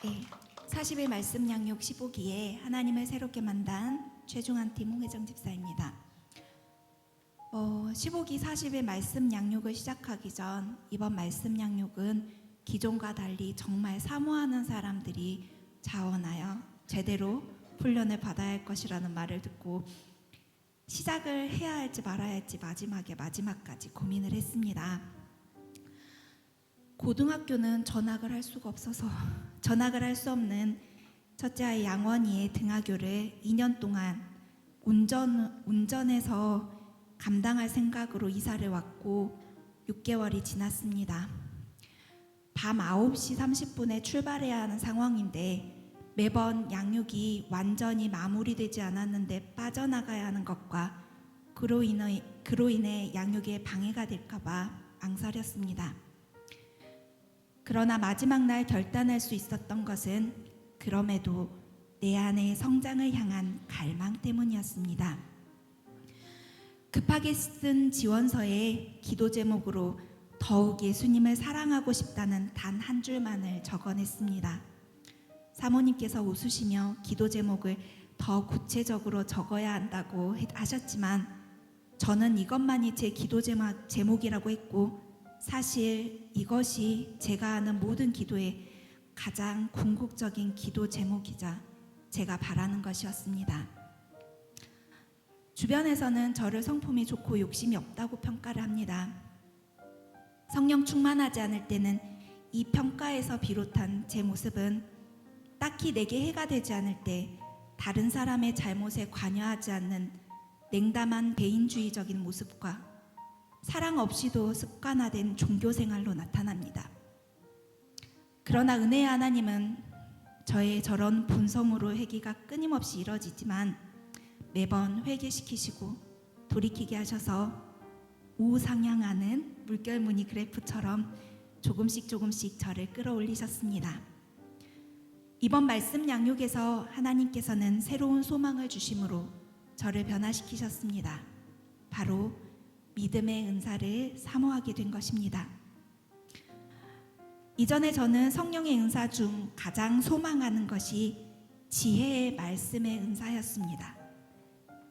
네, 40일 말씀 양육 15기에 하나님을 새롭게 만난 최중한 팀 홍혜정 집사입니다. 15기 40일 말씀 양육을 시작하기 전 이번 말씀 양육은 기존과 달리 정말 사모하는 사람들이 자원하여 제대로 훈련을 받아야 할 것이라는 말을 듣고 시작을 해야 할지 말아야 할지 마지막까지 고민을 했습니다. 고등학교는 전학을 할 수가 없어서 전학을 할 수 없는 첫째 아이 양원이의 등하교를 2년 동안 운전해서 감당할 생각으로 이사를 왔고 6개월이 지났습니다. 밤 9시 30분에 출발해야 하는 상황인데 매번 양육이 완전히 마무리되지 않았는데 빠져나가야 하는 것과 그로 인해 양육에 방해가 될까봐 망설였습니다. 그러나 마지막 날 결단할 수 있었던 것은 그럼에도 내 안의 성장을 향한 갈망 때문이었습니다. 급하게 쓴 지원서에 기도 제목으로 더욱 예수님을 사랑하고 싶다는 단 한 줄만을 적어냈습니다. 사모님께서 웃으시며 기도 제목을 더 구체적으로 적어야 한다고 하셨지만 저는 이것만이 제 기도 제목이라고 했고 사실 이것이 제가 하는 모든 기도의 가장 궁극적인 기도 제목이자 제가 바라는 것이었습니다. 주변에서는 저를 성품이 좋고 욕심이 없다고 평가를 합니다. 성령 충만하지 않을 때는 이 평가에서 비롯한 제 모습은 딱히 내게 해가 되지 않을 때 다른 사람의 잘못에 관여하지 않는 냉담한 배인주의적인 모습과 사랑 없이도 습관화된 종교생활로 나타납니다. 그러나 은혜의 하나님은 저의 저런 본성으로 회개가 끊임없이 이뤄지지만 매번 회개시키시고 돌이키게 하셔서 우상향하는 물결무늬 그래프처럼 조금씩 저를 끌어올리셨습니다. 이번 말씀 양육에서 하나님께서는 새로운 소망을 주심으로 저를 변화시키셨습니다. 바로 믿음의 은사를 사모하게 된 것입니다. 이전에 저는 성령의 은사 중 가장 소망하는 것이 지혜의 말씀의 은사였습니다.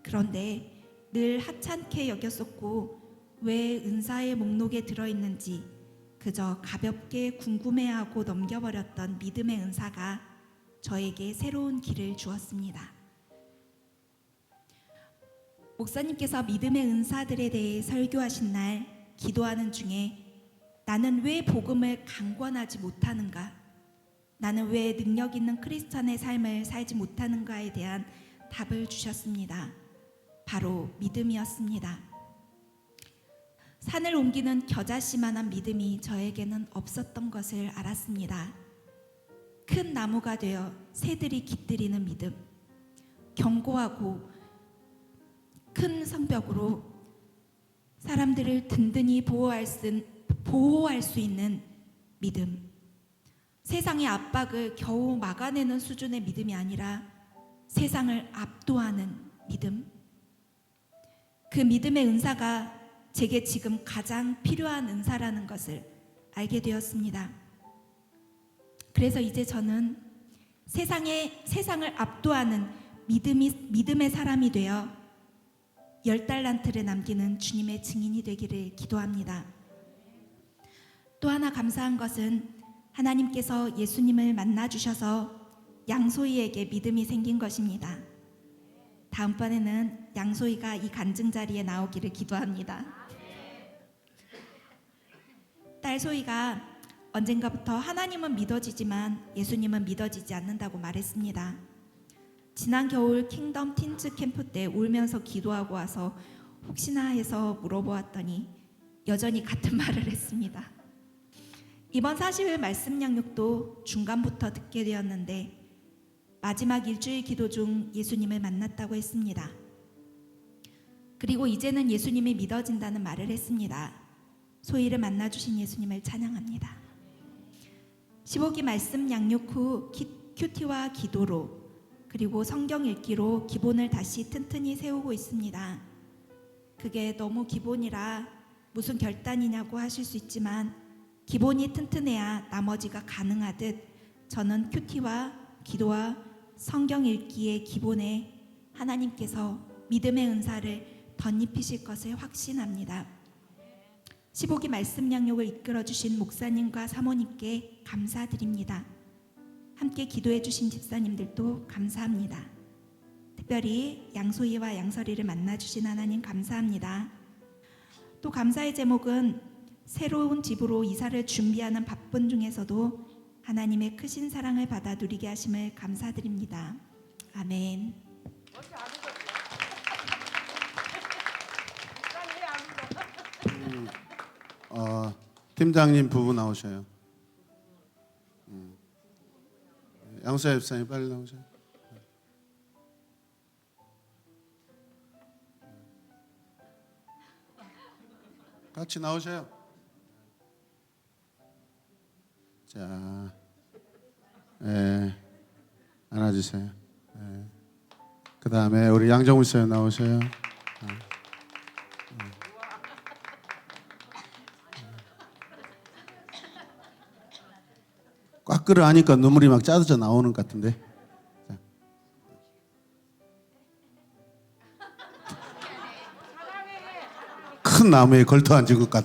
그런데 늘 하찮게 여겼었고 왜 은사의 목록에 들어있는지 그저 가볍게 궁금해하고 넘겨버렸던 믿음의 은사가 저에게 새로운 길을 주었습니다. 목사님께서 믿음의 은사들에 대해 설교하신 날 기도하는 중에 나는 왜 복음을 강권하지 못하는가? 나는 왜 능력 있는 크리스찬의 삶을 살지 못하는가에 대한 답을 주셨습니다. 바로 믿음이었습니다. 산을 옮기는 겨자씨만한 믿음이 저에게는 없었던 것을 알았습니다. 큰 나무가 되어 새들이 깃들이는 믿음, 견고하고 큰 성벽으로 사람들을 든든히 보호할 수 있는 믿음, 세상의 압박을 겨우 막아내는 수준의 믿음이 아니라 세상을 압도하는 믿음, 그 믿음의 은사가 제게 지금 가장 필요한 은사라는 것을 알게 되었습니다. 그래서 이제 저는 세상을 압도하는 믿음의 사람이 되어 10달란트를 남기는 주님의 증인이 되기를 기도합니다. 또 하나 감사한 것은 하나님께서 예수님을 만나주셔서 양소희에게 믿음이 생긴 것입니다. 다음번에는 양소희가 이 간증 자리에 나오기를 기도합니다. 딸 소희가 언젠가부터 하나님은 믿어지지만 예수님은 믿어지지 않는다고 말했습니다. 지난 겨울 킹덤 틴즈 캠프 때 울면서 기도하고 와서 혹시나 해서 물어보았더니 여전히 같은 말을 했습니다. 이번 40일 말씀 양육도 중간부터 듣게 되었는데 마지막 일주일 기도 중 예수님을 만났다고 했습니다. 그리고 이제는 예수님이 믿어진다는 말을 했습니다. 소희를 만나주신 예수님을 찬양합니다. 15기 말씀 양육 후 큐티와 기도로 그리고 성경 읽기로 기본을 다시 튼튼히 세우고 있습니다. 그게 너무 기본이라 무슨 결단이냐고 하실 수 있지만 기본이 튼튼해야 나머지가 가능하듯 저는 큐티와 기도와 성경 읽기의 기본에 하나님께서 믿음의 은사를 덧입히실 것을 확신합니다. 15기 말씀 양육을 이끌어 주신 목사님과 사모님께 감사드립니다. 함께 기도해 주신 집사님들도 감사합니다. 특별히 양소희와 양설이를 만나 주신 하나님 감사합니다. 또 감사의 제목은 새로운 집으로 이사를 준비하는 바쁜 중에서도 하나님의 크신 사랑을 받아 누리게 하심을 감사드립니다. 아멘. 팀장님 부부 나오셔요. 양수야 집사님 빨리 나오셔요. 같이 나오셔요. 자, 안아주세요. 그 다음에 우리 양정우 씨 나오셔요. 꽉 끌어안으니까 눈물이 막 짜져 나오는 것 같은데. 자. 큰 나무에 걸터 앉은 것 같아.